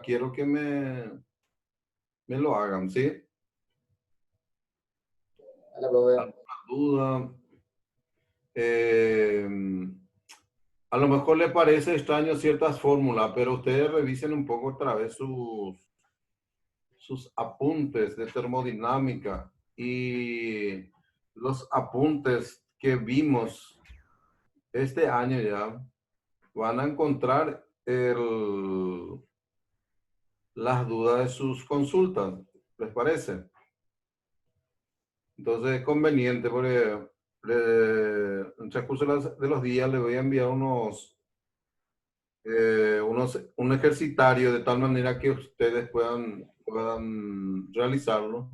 quiero que me lo hagan, ¿sí? Hola, profe. ¿Alguna duda? A lo mejor le parece extraño ciertas fórmulas, pero ustedes revisen un poco otra vez sus apuntes de termodinámica y los apuntes que vimos este año ya. Van a encontrar las dudas de sus consultas, ¿les parece? Entonces es conveniente porque en el transcurso de los días le voy a enviar un ejercitario de tal manera que ustedes puedan realizarlo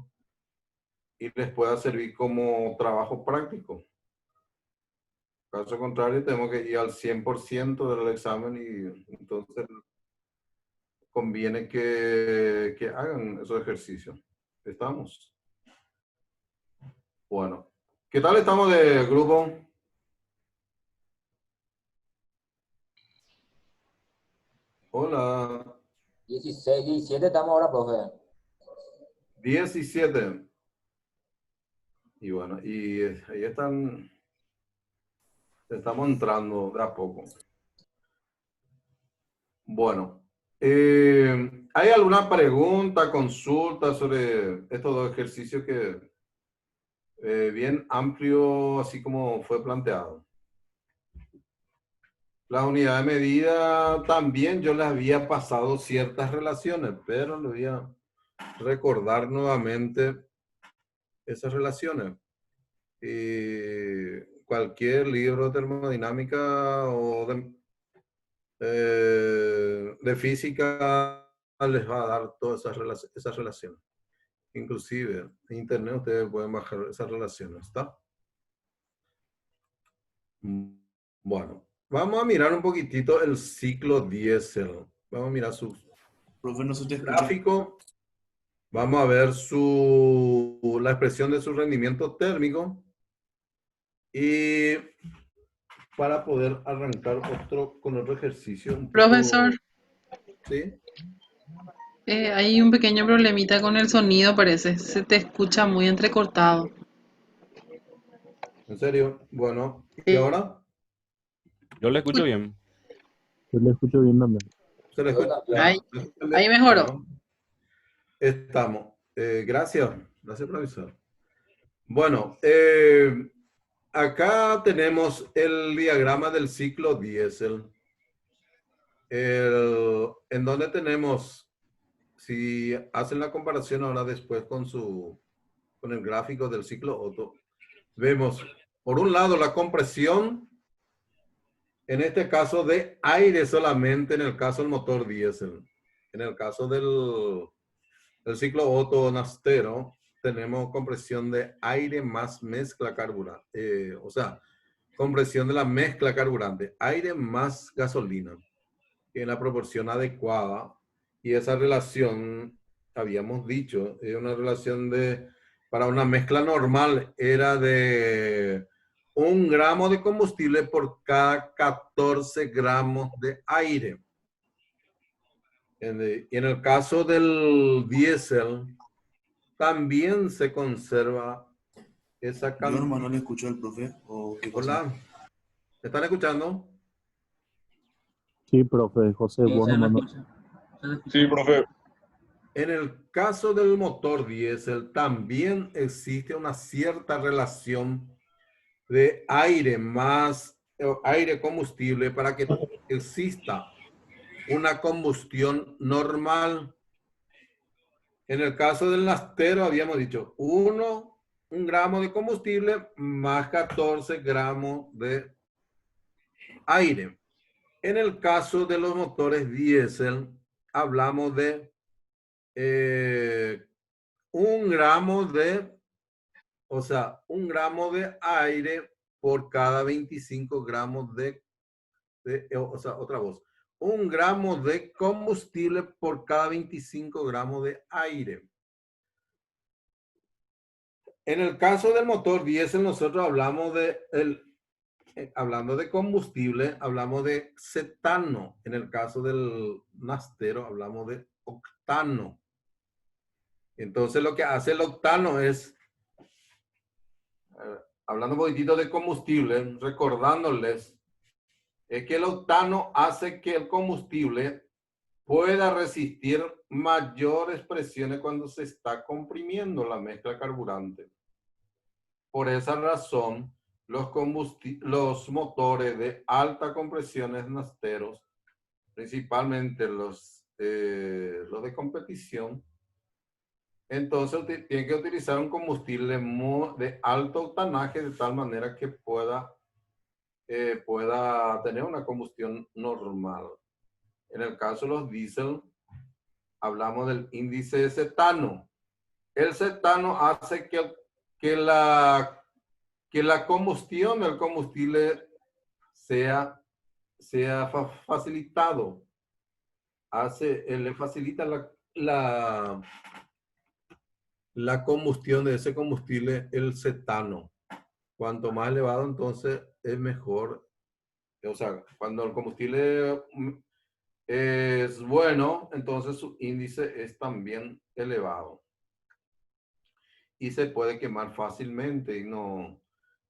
y les pueda servir como trabajo práctico. Caso contrario, tenemos que ir al 100% del examen y entonces conviene que hagan esos ejercicios. ¿Estamos? Bueno. ¿Qué tal estamos de grupo? Hola. 16, 17 estamos ahora, profe. 17. Y bueno, y ahí estamos entrando de a poco. Bueno. ¿Hay alguna pregunta, consulta sobre estos dos ejercicios que bien amplio, así como fue planteado? La unidad de medida también yo les había pasado ciertas relaciones, pero le voy a recordar nuevamente esas relaciones. Cualquier libro de termodinámica o de física les va a dar todas esas relaciones. Inclusive en internet ustedes pueden bajar esas relaciones, ¿está? Bueno, vamos a mirar un poquitito el ciclo diésel. Vamos a mirar su Profe, no se te escucha. gráfico. Vamos a ver la expresión de su rendimiento térmico. Y para poder arrancar con otro ejercicio. Profesor, ¿Sí? hay un pequeño problemita con el sonido, parece. Se te escucha muy entrecortado. ¿En serio? Bueno, ¿y ahora? Yo le escucho bien. Yo le escucho bien también. ¿Se le escucha? Ahí mejoró. Bueno, estamos. Gracias. Gracias, profesor. Bueno, acá tenemos el diagrama del ciclo diésel. En donde tenemos, si hacen la comparación ahora después con el gráfico del ciclo Otto, vemos por un lado la compresión, en este caso de aire solamente, en el caso del motor diésel. En el caso del ciclo Otto Nastero, tenemos compresión de aire más mezcla carburante. O sea, compresión de la mezcla carburante, aire más gasolina, en la proporción adecuada. Y esa relación, habíamos dicho, es una relación para una mezcla normal, era de 1 gramo de combustible por cada 14 gramos de aire. Y en el caso del diésel, también se conserva esa Yo, cantidad. hermano, le escucho al profe. ¿O qué pasa? Hola, ¿me están escuchando? Sí, profe, José, vos nomás no. Sí, profe. En el caso del motor diésel, también existe una cierta relación de aire combustible para que exista una combustión normal. En el caso del nastero habíamos dicho 1 gramo de combustible más 14 gramos de aire. En el caso de los motores diésel hablamos de 1 gramo un gramo de aire por cada 25 gramos o sea, otra voz. 1 gramo de combustible por cada 25 gramos de aire. En el caso del motor diésel, nosotros hablamos de hablando de combustible, hablamos de cetano. En el caso del nastero, hablamos de octano. Entonces, lo que hace el octano es, hablando un poquitito de combustible, recordándoles, es que el octano hace que el combustible pueda resistir mayores presiones cuando se está comprimiendo la mezcla carburante. Por esa razón, los motores de alta compresión nasteros, principalmente los de competición, entonces tienen que utilizar un combustible de alto octanaje de tal manera que pueda tener una combustión normal. En el caso de los diésel, hablamos del índice de cetano. El cetano hace que la combustión del combustible sea facilitado. Le facilita la combustión de ese combustible, el cetano. Cuanto más elevado, entonces es mejor. O sea, cuando el combustible es bueno, entonces su índice es también elevado. Y se puede quemar fácilmente. Y no,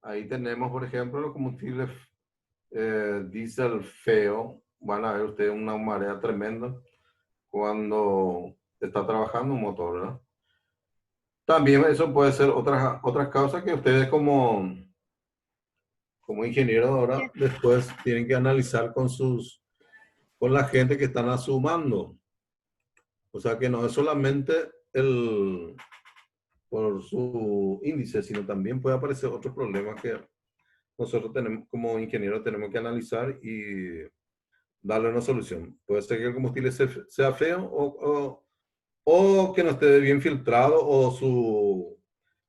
ahí tenemos, por ejemplo, los combustibles diésel feo. Van a ver ustedes una marea tremenda cuando está trabajando un motor, ¿verdad? También eso puede ser otras causas que ustedes como ingenieros ahora después tienen que analizar con la gente que están a su mando. O sea que no es solamente por su índice, sino también puede aparecer otros problemas que nosotros como ingenieros tenemos que analizar y darle una solución. Puede ser que el combustible sea feo o que no esté bien filtrado o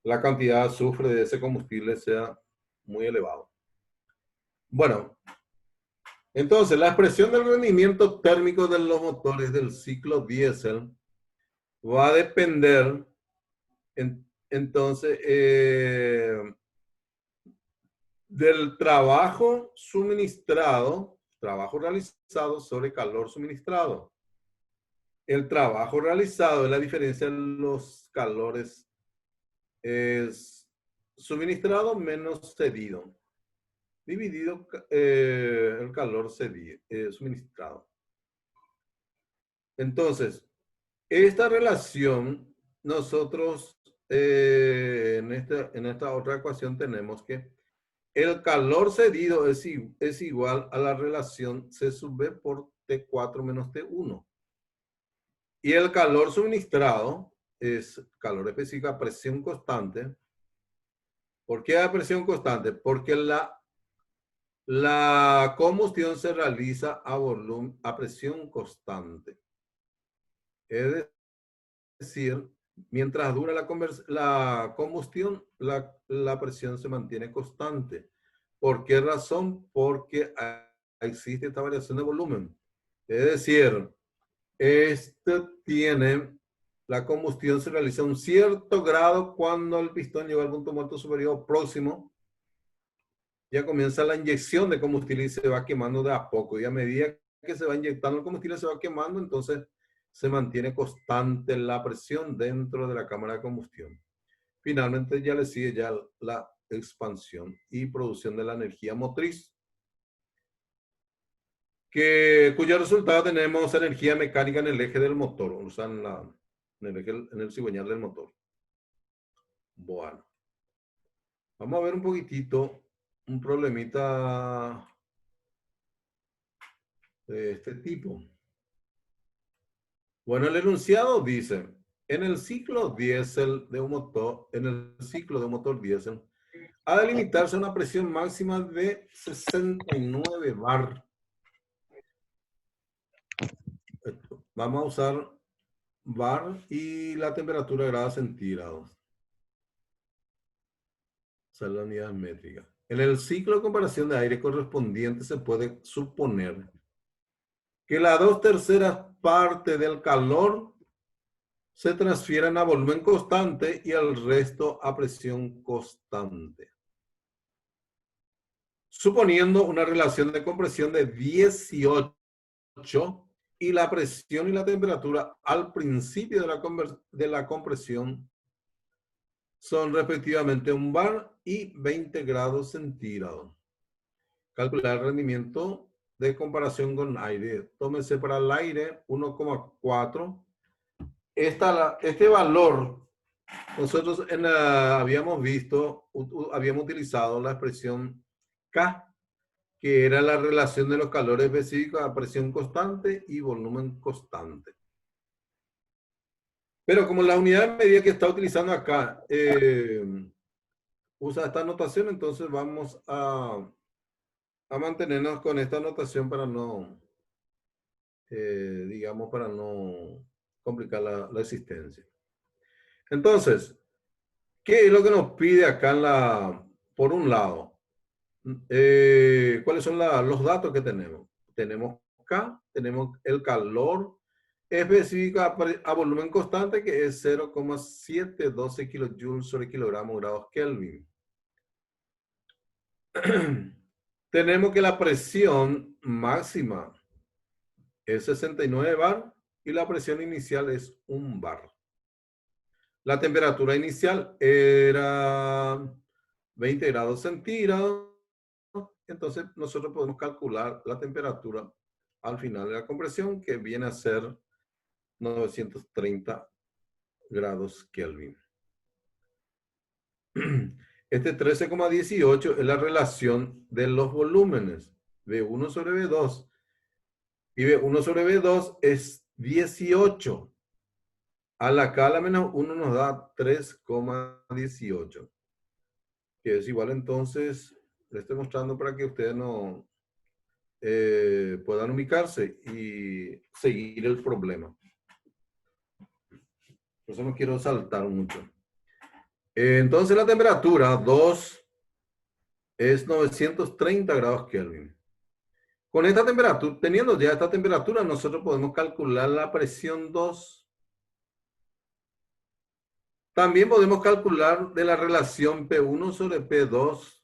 la cantidad de azufre de ese combustible sea muy elevado. Bueno, entonces la expresión del rendimiento térmico de los motores del ciclo diésel va a depender entonces del trabajo suministrado, trabajo realizado sobre calor suministrado. El trabajo realizado es la diferencia de los calores es suministrado menos cedido, dividido el calor suministrado. Entonces, esta relación nosotros en esta otra ecuación tenemos que el calor cedido es igual a la relación C sub B por T4 menos T1. Y el calor suministrado es calor específico a presión constante. ¿Por qué a presión constante? Porque la combustión se realiza a presión constante. Es decir, mientras dura la combustión, la presión se mantiene constante. ¿Por qué razón? Porque existe esta variación de volumen. Es decir, la combustión se realiza a un cierto grado cuando el pistón llega al punto muerto superior próximo. Ya comienza la inyección de combustible y se va quemando de a poco. Y a medida que se va inyectando el combustible, se va quemando, entonces se mantiene constante la presión dentro de la cámara de combustión. Finalmente ya le sigue ya la expansión y producción de la energía motriz, cuyo resultado tenemos energía mecánica en el eje del motor, o sea, en el cigüeñal del motor. Bueno, vamos a ver un poquitito, un problemita de este tipo. Bueno, el enunciado dice, en el ciclo diésel de un motor, diésel, ha de limitarse a una presión máxima de 69 bar. Vamos a usar bar y la temperatura de grados centígrados. O sea, la unidad métrica. En el ciclo de comparación de aire correspondiente se puede suponer que las 2/3 partes del calor se transfieren a volumen constante y el resto a presión constante. suponiendo una relación de compresión de 18 y la presión y la temperatura al principio de la compresión son respectivamente 1 bar y 20 grados centígrados. Calcular el rendimiento de comparación con aire. Tómese para el aire 1,4. Este valor, nosotros habíamos utilizado la expresión K, que era la relación de los calores específicos a presión constante y volumen constante. Pero como la unidad de medida que está utilizando acá usa esta notación, entonces vamos a mantenernos con esta notación para no, digamos, para no complicar la existencia. Entonces, ¿qué es lo que nos pide acá por un lado? ¿Cuáles son los datos que tenemos? Tenemos K, tenemos el calor específico a volumen constante, que es 0,712 kilojoules sobre kilogramo grados Kelvin. Tenemos que la presión máxima es 69 bar y la presión inicial es 1 bar. La temperatura inicial era 20 grados centígrados. Entonces nosotros podemos calcular la temperatura al final de la compresión, que viene a ser 930 grados Kelvin. Este 13,18 es la relación de los volúmenes, V1 sobre V2. Y V1 sobre V2 es 18. A la K a la menos 1 nos da 3,18. Que es igual, entonces, le estoy mostrando para que ustedes no puedan ubicarse y seguir el problema. Por eso no quiero saltar mucho. Entonces la temperatura 2 es 930 grados Kelvin. Con esta temperatura, teniendo ya esta temperatura, nosotros podemos calcular la presión 2. También podemos calcular de la relación P1 sobre P2.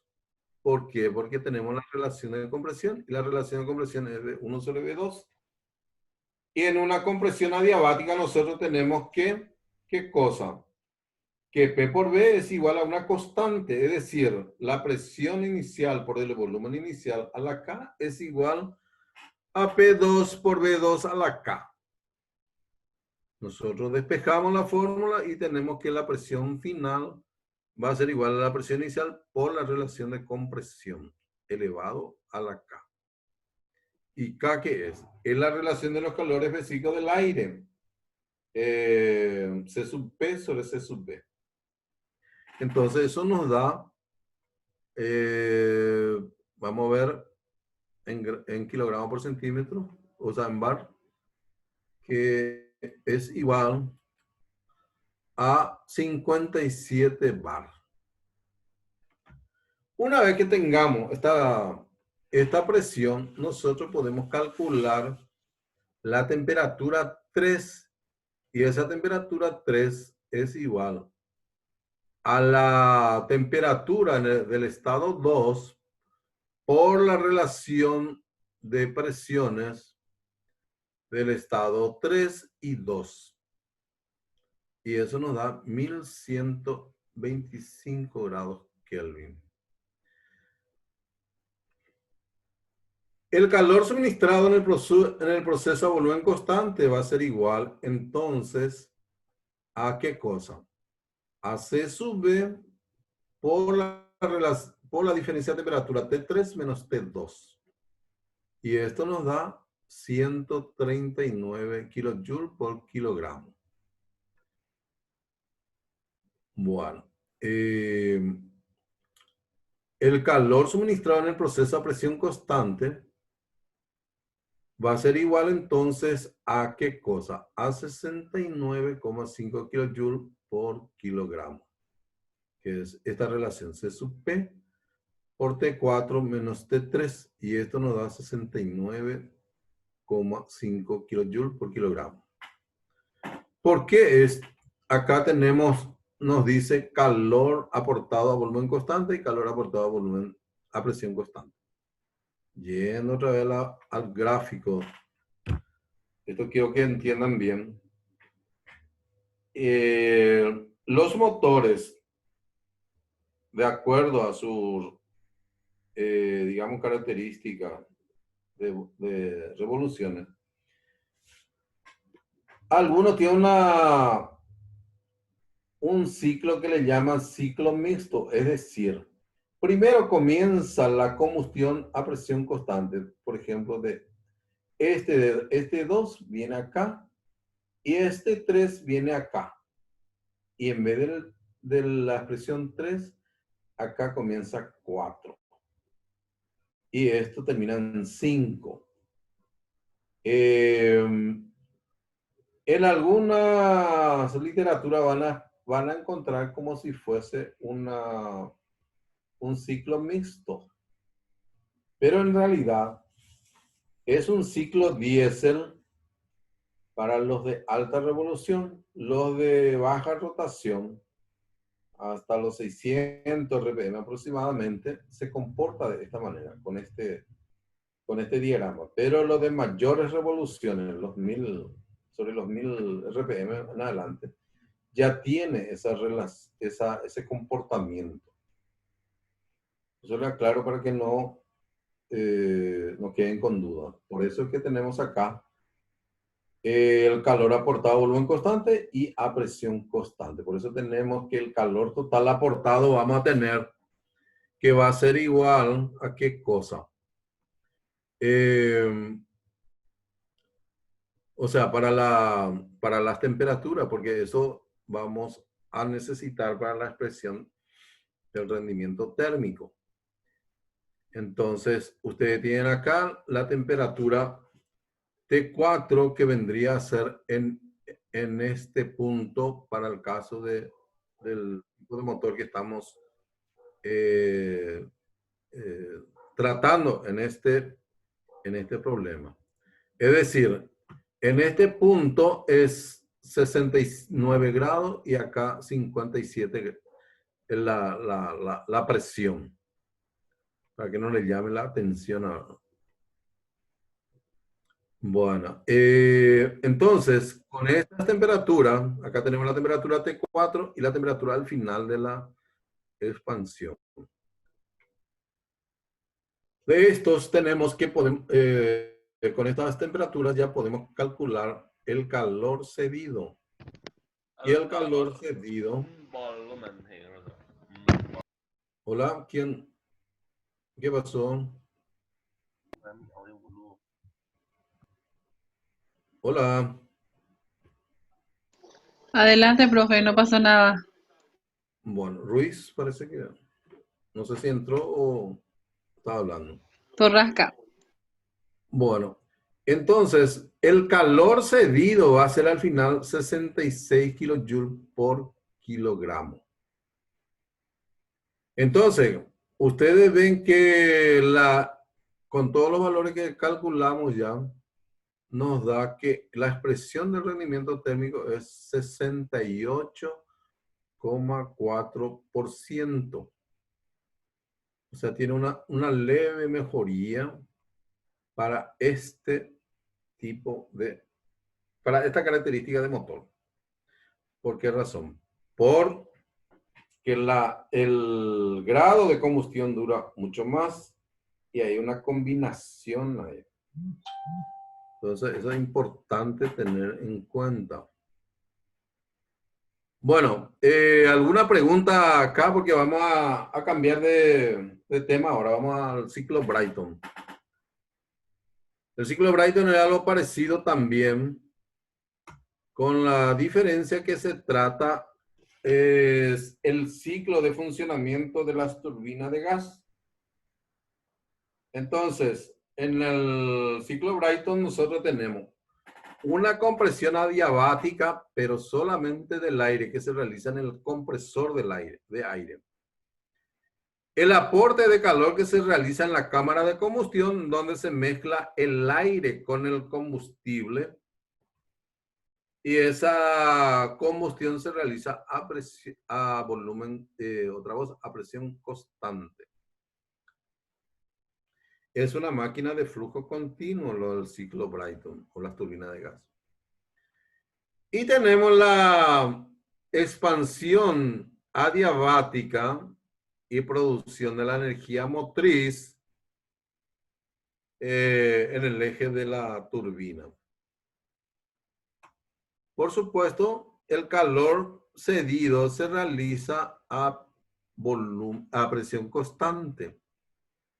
¿Por qué? Porque tenemos la relación de compresión y la relación de compresión es V1 sobre V2. Y en una compresión adiabática nosotros tenemos que, ¿qué cosa? Que P por V es igual a una constante, es decir, la presión inicial por el volumen inicial a la K es igual a P2 por V2 a la K. Nosotros despejamos la fórmula y tenemos que la presión final va a ser igual a la presión inicial por la relación de compresión elevado a la K. ¿Y K qué es? Es la relación de los calores específicos del aire. C sub P sobre C sub B. Entonces eso nos da, vamos a ver, en kilogramos por centímetro, o sea, en bar, que es igual a 57 bar. Una vez que tengamos esta presión, nosotros podemos calcular la temperatura 3, y esa temperatura 3 es igual a la temperatura del estado 2 por la relación de presiones del estado 3 y 2. Y eso nos da 1125 grados Kelvin. El calor suministrado en el proceso a volumen constante va a ser igual, entonces, ¿a qué cosa? A C sub B por la diferencia de temperatura T3 menos T2. Y esto nos da 139 kilojoules por kilogramo. Bueno, el calor suministrado en el proceso a presión constante va a ser igual entonces a ¿qué cosa? A 69,5 kilojoules por kilogramo, que es esta relación C sub P por T4 menos T3, y esto nos da 69,5 kilojoules por kilogramo. ¿Por qué acá nos dice calor aportado a volumen constante y calor aportado a presión constante? Yendo otra vez al gráfico. Esto quiero que entiendan bien. Los motores, de acuerdo a su, digamos, característica de revoluciones, algunos tienen un ciclo que le llaman ciclo mixto, es decir, primero comienza la combustión a presión constante, por ejemplo, este 2 viene acá y este 3 viene acá. Y en vez de la expresión 3, acá comienza 4. Y esto termina en 5. En algunas literaturas van a encontrar como si fuese un ciclo mixto. Pero en realidad es un ciclo diésel para los de alta revolución. Los de baja rotación, hasta los 600 RPM aproximadamente, se comporta de esta manera, con este diagrama. Pero los de mayores revoluciones, sobre los 1000 RPM en adelante, ya tiene ese comportamiento. Eso lo aclaro para que no queden con duda. Por eso es que tenemos acá el calor aportado a volumen constante y a presión constante. Por eso tenemos que el calor total aportado vamos a tener que va a ser igual a qué cosa. O sea, para las temperaturas, porque eso vamos a necesitar para la expresión del rendimiento térmico. Entonces, ustedes tienen acá la temperatura T4 que vendría a ser en este punto para el caso del tipo de motor que estamos tratando en este problema. Es decir, en este punto es 69 grados y acá 57 la presión. Para que no le llame la atención a... Bueno, entonces, con estas temperaturas, acá tenemos la temperatura T4 y la temperatura al final de la expansión. De estos tenemos que con estas temperaturas ya podemos calcular el calor cedido. Y el calor cedido... Hola, ¿quién? ¿Qué pasó? Hola. Adelante, profe, no pasó nada. Bueno, Ruiz parece que no sé si entró o estaba hablando. Torrasca. Bueno, entonces el calor cedido va a ser al final 66 kilojoules por kilogramo. Entonces, ustedes ven que con todos los valores que calculamos ya, nos da que la expresión del rendimiento térmico es 68,4%. O sea, tiene una leve mejoría para para esta característica de motor. ¿Por qué razón? Porque el grado de combustión dura mucho más y hay una combinación ahí. Entonces, eso es importante tener en cuenta. Bueno, ¿alguna pregunta acá? Porque vamos a cambiar de tema ahora. Vamos al ciclo Brayton. El ciclo Brayton es algo parecido también, con la diferencia que se trata es el ciclo de funcionamiento de las turbinas de gas. Entonces, en el ciclo Brayton nosotros tenemos una compresión adiabática, pero solamente del aire, que se realiza en el compresor de aire. El aporte de calor que se realiza en la cámara de combustión, donde se mezcla el aire con el combustible. Y esa combustión se realiza a volumen, a presión constante. es una máquina de flujo continuo, lo del ciclo Brayton o las turbinas de gas. Y tenemos la expansión adiabática y producción de la energía motriz en el eje de la turbina. Por supuesto, el calor cedido se realiza a presión constante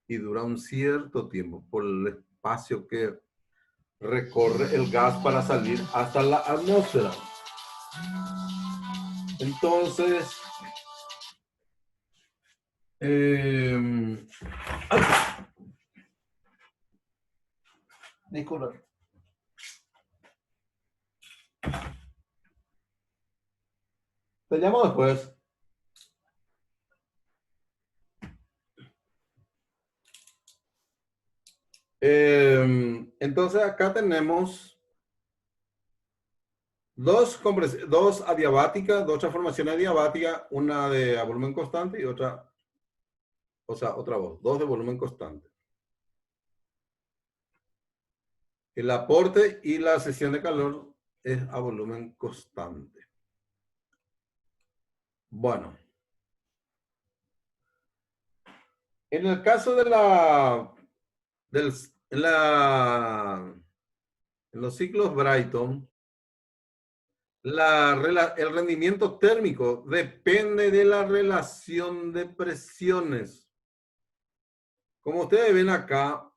y dura un cierto tiempo por el espacio que recorre el gas para salir hasta la atmósfera. Entonces, disculpa. Te llamo después. Entonces acá tenemos dos adiabáticas, dos transformaciones adiabáticas, una de a volumen constante y otra, otra voz, dos de volumen constante. El aporte y la cesión de calor es a volumen constante. Bueno. En el caso de en los ciclos Brayton, el rendimiento térmico depende de la relación de presiones. Como ustedes ven acá,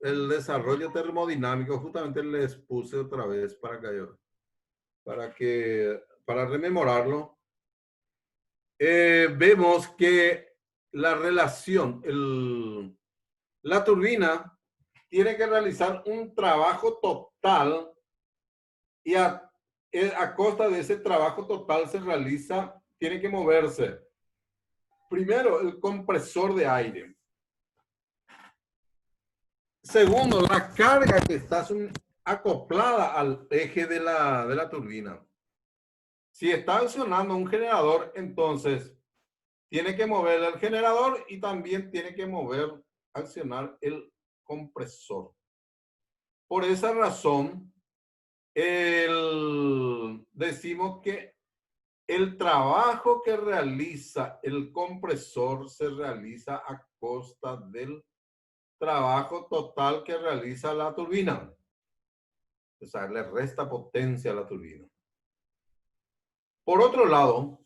el desarrollo termodinámico, justamente les puse otra vez para rememorarlo. Vemos que la relación, la turbina tiene que realizar un trabajo total y a costa de ese trabajo total tiene que moverse primero el compresor de aire. Segundo, la carga que está acoplada al eje de la turbina. Si está accionando un generador, entonces tiene que mover el generador y también tiene que accionar el compresor. Por esa razón, decimos que el trabajo que realiza el compresor se realiza a costa del trabajo total que realiza la turbina. O sea, le resta potencia a la turbina. Por otro lado,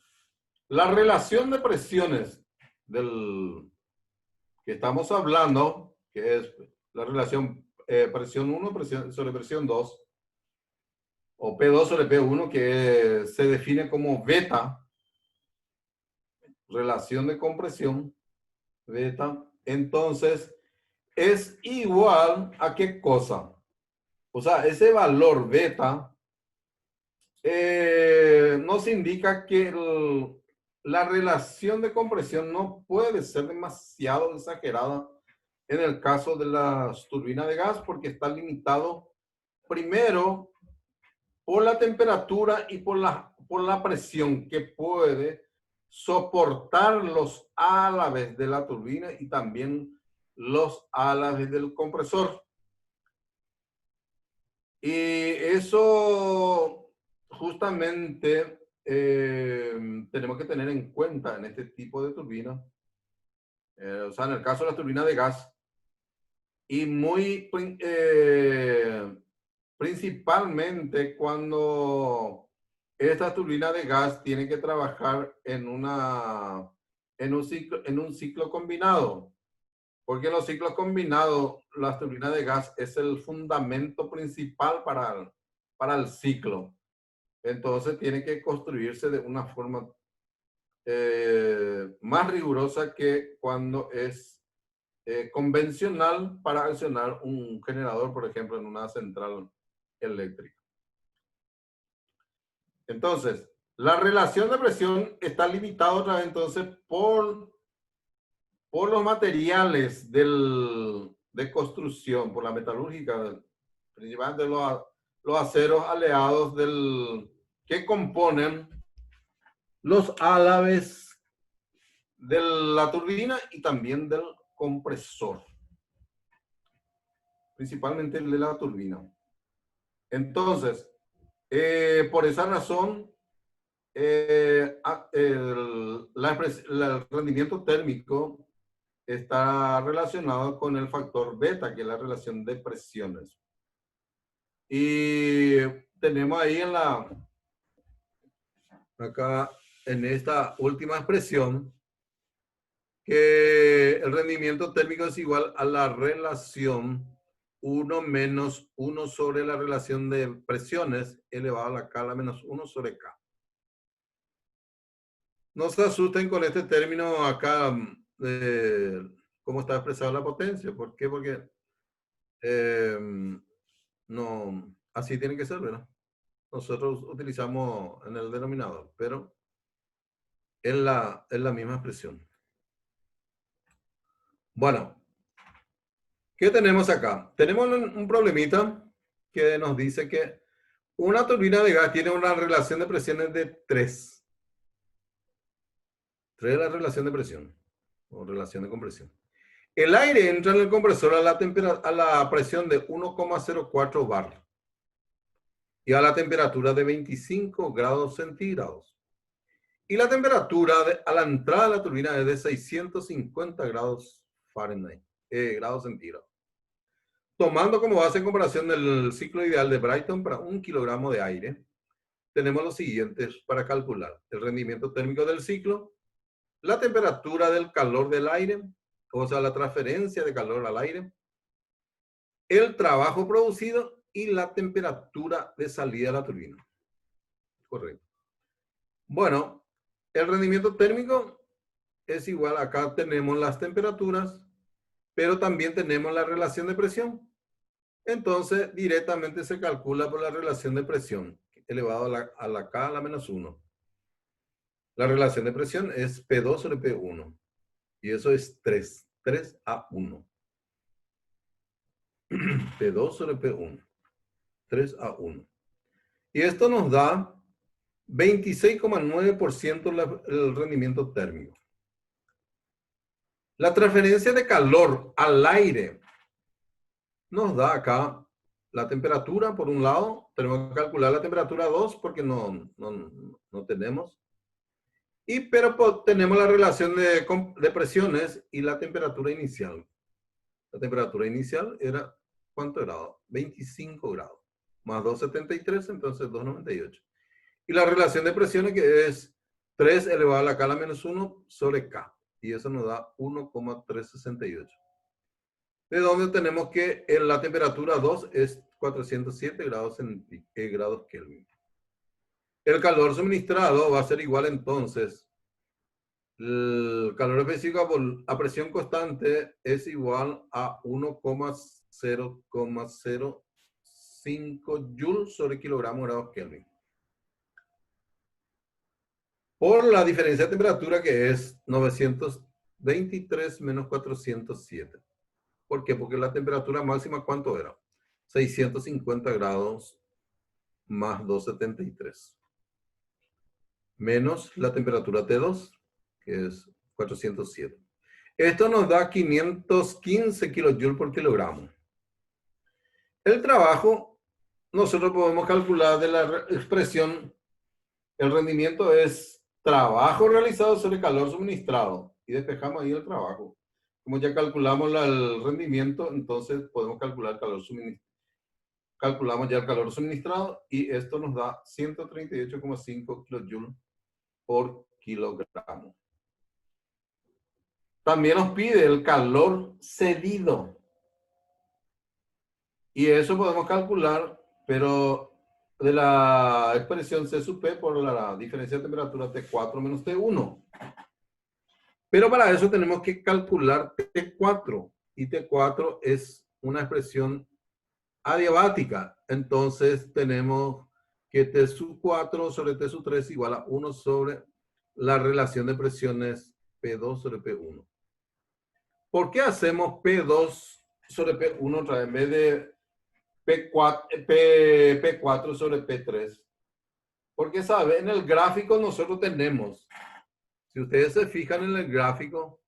la relación de presiones que estamos hablando, que es la relación presión 1 sobre presión 2, o P2 sobre P1, que se define como beta, relación de compresión, beta, entonces es igual a qué cosa. O sea, ese valor beta nos indica que la relación de compresión no puede ser demasiado exagerada en el caso de las turbinas de gas porque está limitado primero por la temperatura y por la presión que puede soportar los álabes de la turbina y también los álabes del compresor. Y eso justamente tenemos que tener en cuenta en este tipo de turbina. O sea, en el caso de la turbina de gas. Y principalmente cuando esta turbina de gas tiene que trabajar en un ciclo combinado. Porque en los ciclos combinados, las turbinas de gas es el fundamento principal para el ciclo. Entonces tiene que construirse de una forma más rigurosa que cuando es convencional para accionar un generador, por ejemplo, en una central eléctrica. Entonces, la relación de presión está limitada otra vez entonces por los materiales de construcción, por la metalúrgica, principalmente los aceros aleados que componen los álabes de la turbina y también del compresor. principalmente el de la turbina. Entonces, por esa razón, el rendimiento térmico está relacionado con el factor beta, que es la relación de presiones. Y tenemos ahí acá en esta última expresión, que el rendimiento térmico es igual a la relación 1 menos 1 sobre la relación de presiones elevado a la K a la menos 1 sobre K. No se asusten con este término acá, cómo está expresada la potencia. ¿Por qué? Porque no, así tiene que ser, ¿verdad? Nosotros utilizamos en el denominador, pero es la misma expresión. Bueno, ¿qué tenemos acá? Tenemos un problemita que nos dice que una turbina de gas tiene una relación de presiones de 3. 3 es la relación de presión o relación de compresión. El aire entra en el compresor a la presión de 1,04 bar y a la temperatura de 25 grados centígrados. Y la temperatura a la entrada de la turbina es de 650 grados Fahrenheit, grados centígrados. Tomando como base en comparación del ciclo ideal de Brayton para 1 kilogramo de aire, tenemos los siguientes para calcular: el rendimiento térmico del ciclo, la temperatura del calor del aire, o sea, la transferencia de calor al aire, el trabajo producido y la temperatura de salida de la turbina. Correcto. Bueno, el rendimiento térmico es igual, acá tenemos las temperaturas, pero también tenemos la relación de presión. Entonces, directamente se calcula por la relación de presión, elevado a la K a la menos 1. La relación de presión es P2 sobre P1. Y eso es 3. 3 a 1. P2 sobre P1. 3 a 1. Y esto nos da 26,9% el rendimiento térmico. La transferencia de calor al aire nos da acá la temperatura, por un lado. Tenemos que calcular la temperatura 2 porque no tenemos. Pero tenemos la relación de presiones y la temperatura inicial. La temperatura inicial era, ¿cuánto grado? 25 grados. Más 273, entonces 298. Y la relación de presiones que es 3 elevado a la K a la menos 1 sobre K. Y eso nos da 1,368. De donde tenemos que la temperatura 2 es 407 grados Kelvin. El calor suministrado va a ser igual entonces. El calor específico a presión constante es igual a 1,005 joules sobre kilogramo grados Kelvin. Por la diferencia de temperatura que es 923 menos 407. ¿Por qué? Porque la temperatura máxima, ¿cuánto era? 650 grados más 273. Menos la temperatura T2, que es 407. Esto nos da 515 kilojoules por kilogramo. El trabajo, nosotros podemos calcular de la expresión, el rendimiento es trabajo realizado sobre calor suministrado. Y despejamos ahí el trabajo. Como ya calculamos el rendimiento, entonces podemos calcular el calor suministrado. Calculamos ya el calor suministrado y esto nos da 138,5 kilojoules por kilogramo. También nos pide el calor cedido. Y eso podemos calcular, pero de la expresión C sub P por la diferencia de temperatura T4 menos T1. Pero para eso tenemos que calcular T4. Y T4 es una expresión adiabática. Entonces tenemos que T sub 4 sobre T sub 3 igual a 1 sobre la relación de presiones P2 sobre P1. ¿Por qué hacemos P2 sobre P1 otra vez en vez de P4 sobre P3? Porque, ¿sabe? En el gráfico nosotros tenemos, si ustedes se fijan en el gráfico,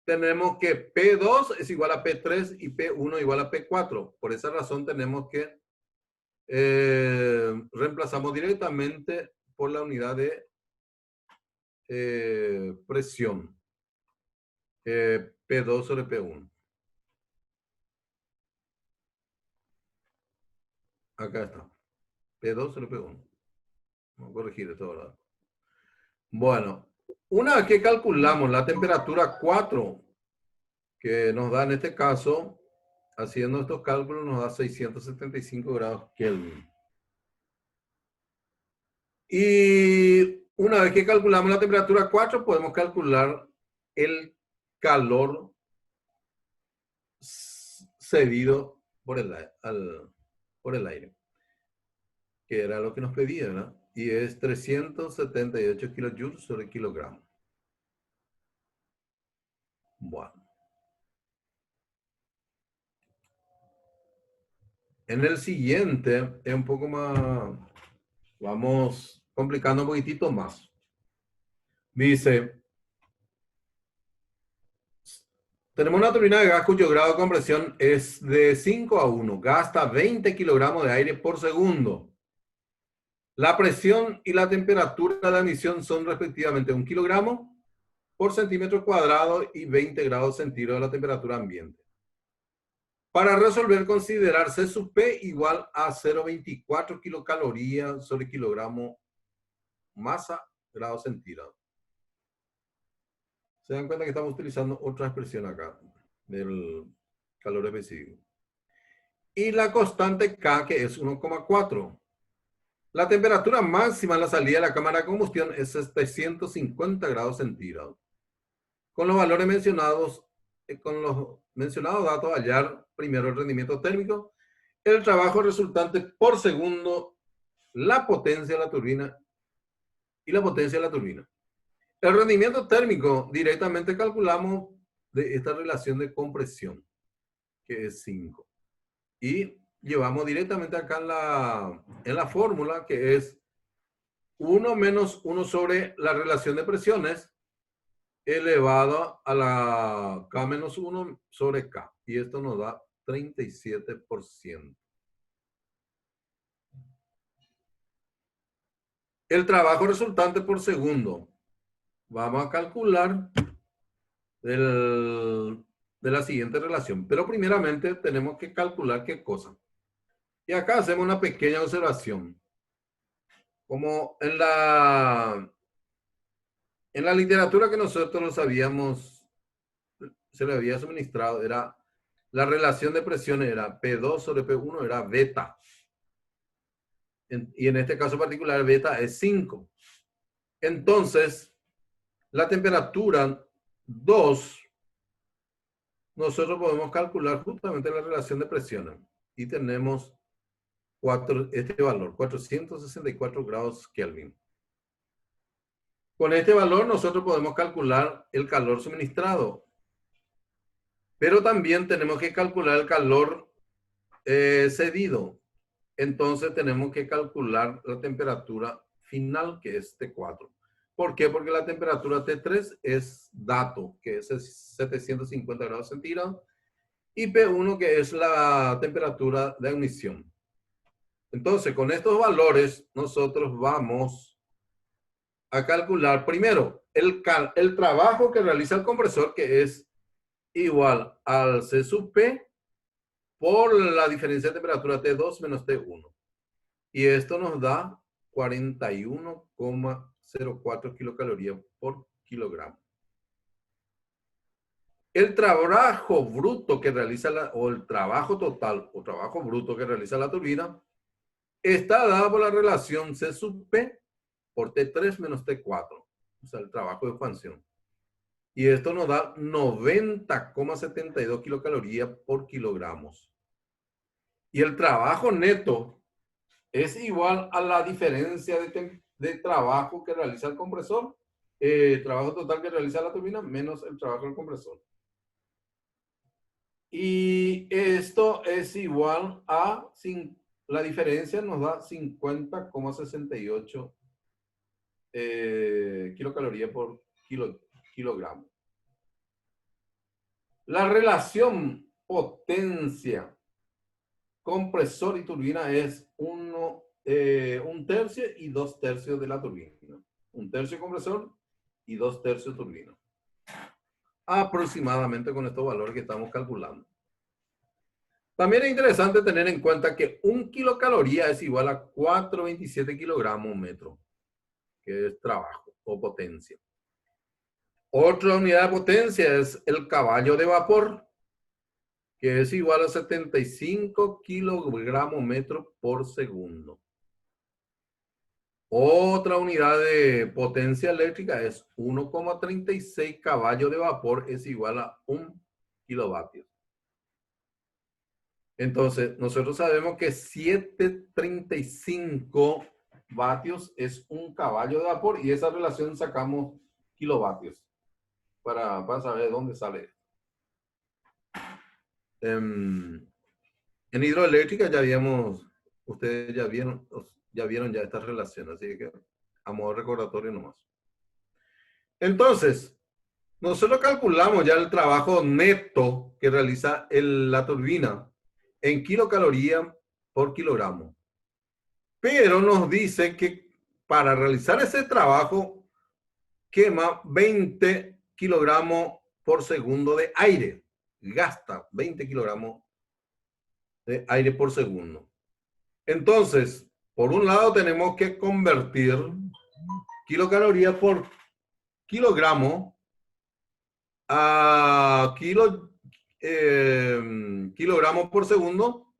tenemos que P2 es igual a P3 y P1 igual a P4. Por esa razón tenemos que reemplazamos directamente por la unidad de presión. P2 sobre P1. Acá está. P2 sobre P1. Vamos a corregir esto ahora. Bueno, una vez que calculamos la temperatura 4, que nos da en este caso, haciendo estos cálculos, nos da 675 grados Kelvin. Y una vez que calculamos la temperatura 4, podemos calcular el calor cedido por el aire, que era lo que nos pedía, ¿verdad? Y es 378 kilojoules sobre kilogramo. Bueno. En el siguiente es un poco más, vamos complicando un poquitito más. Dice, tenemos una turbina de gas cuyo grado de compresión es de 5 a 1. Gasta 20 kilogramos de aire por segundo. La presión y la temperatura de emisión son respectivamente 1 kilogramo por centímetro cuadrado y 20 grados centígrados de la temperatura ambiente. Para resolver, considerar C sub P igual a 0,24 kilocalorías sobre kilogramo masa grado centígrado. Se dan cuenta que estamos utilizando otra expresión acá del calor específico. Y la constante K, que es 1,4. La temperatura máxima en la salida de la cámara de combustión es 750 grados centígrados. Con los valores mencionados, con los mencionados datos, hallar primero el rendimiento térmico, el trabajo resultante por segundo, la potencia de la turbina y la potencia de la turbina. El rendimiento térmico directamente calculamos de esta relación de compresión, que es 5. Y llevamos directamente acá en la fórmula, que es 1 menos 1 sobre la relación de presiones elevado a la K menos 1 sobre K. Y esto nos da 37%. El trabajo resultante por segundo. Vamos a calcular de la siguiente relación. Pero primeramente tenemos que calcular qué cosa. Y acá hacemos una pequeña observación. Como en la literatura que nosotros se le había suministrado, era la relación de presiones, era P2 sobre P1, era beta. Y en este caso particular, beta es 5. Entonces, la temperatura 2, nosotros podemos calcular justamente la relación de presiones. Y tenemos este valor, 464 grados Kelvin. Con este valor nosotros podemos calcular el calor suministrado. Pero también tenemos que calcular el calor cedido. Entonces tenemos que calcular la temperatura final, que es T4. ¿Por qué? Porque la temperatura T3 es dato, que es 750 grados centígrados, y P1, que es la temperatura de ignición. Entonces, con estos valores, nosotros vamos a calcular primero el trabajo que realiza el compresor, que es igual al C sub P por la diferencia de temperatura T2 menos T1. Y esto nos da 41,04 kilocalorías por kilogramo. El trabajo bruto que realiza el trabajo total o trabajo bruto que realiza la turbina está dado por la relación C sub P por T3 menos T4. O sea, el trabajo de expansión. Y esto nos da 90,72 kilocalorías por kilogramos. Y el trabajo neto es igual a la diferencia de trabajo que realiza el compresor, trabajo total que realiza la turbina, menos el trabajo del compresor. Y esto es igual a, la diferencia nos da 50,68 kilocalorías por kilogramo. La relación potencia, compresor y turbina es un tercio y 2/3 de la turbina. 1/3 compresor y 2/3 turbina. Aproximadamente con estos valores que estamos calculando. También es interesante tener en cuenta que 1 kilocaloría es igual a 427 kilogramos metro, que es trabajo o potencia. Otra unidad de potencia es el caballo de vapor, que es igual a 75 kilogramos metro por segundo. Otra unidad de potencia eléctrica es 1,36 caballos de vapor, es igual a 1 kilovatio. Entonces, nosotros sabemos que 735 vatios es un caballo de vapor y esa relación sacamos kilovatios para saber dónde sale. En hidroeléctrica ustedes ya vieron ya estas relaciones, así que a modo recordatorio nomás. Entonces, nosotros calculamos ya el trabajo neto que realiza la turbina en kilocalorías por kilogramo. Pero nos dice que para realizar ese trabajo quema 20 kilogramos por segundo de aire. Gasta 20 kilogramos de aire por segundo. Entonces, por un lado tenemos que convertir kilocalorías por kilogramo a kilogramos por segundo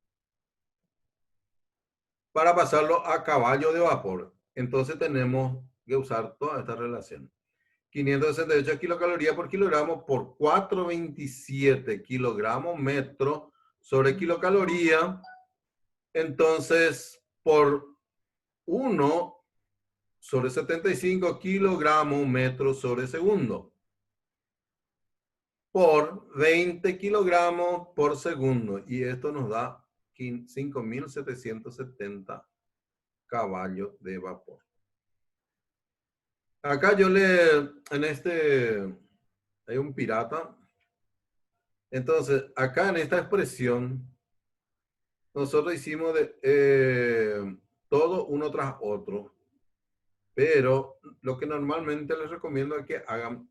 para pasarlo a caballo de vapor. Entonces tenemos que usar toda esta relación. 568 kilocalorías por kilogramo por 427 kilogramos metro sobre kilocaloría. Entonces, por 1 sobre 75 kilogramos metro sobre segundo. Por 20 kilogramos por segundo. Y esto nos da 5.770 caballos de vapor. Acá hay un pirata. Entonces, acá en esta expresión, nosotros hicimos todo uno tras otro. Pero lo que normalmente les recomiendo es que hagan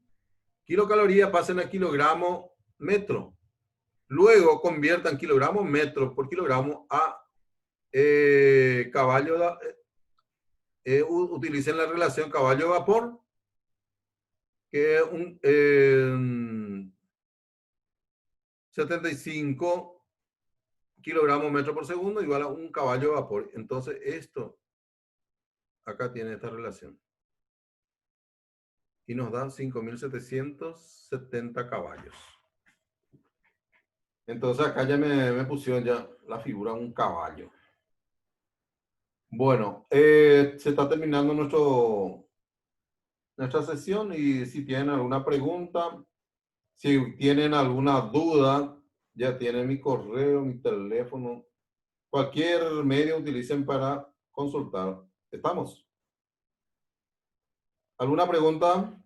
kilocalorías, pasen a kilogramo metro. Luego conviertan kilogramos metro por kilogramo a caballo. Utilicen la relación caballo vapor, que es 75 kilogramos metro por segundo igual a un caballo de vapor. Entonces esto, acá tiene esta relación. Y nos da 5.770 caballos. Entonces acá ya me pusieron ya la figura de un caballo. Bueno, se está terminando nuestra sesión y si tienen alguna pregunta, si tienen alguna duda, ya tienen mi correo, mi teléfono, cualquier medio utilicen para consultar. ¿Estamos? ¿Alguna pregunta?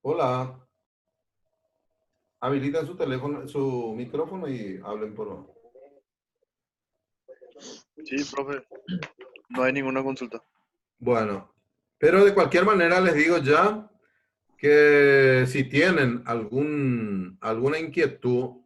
Hola. Habiliten su teléfono, su micrófono y hablen por... Sí, profe. No hay ninguna consulta. Bueno, pero de cualquier manera les digo ya que si tienen alguna inquietud,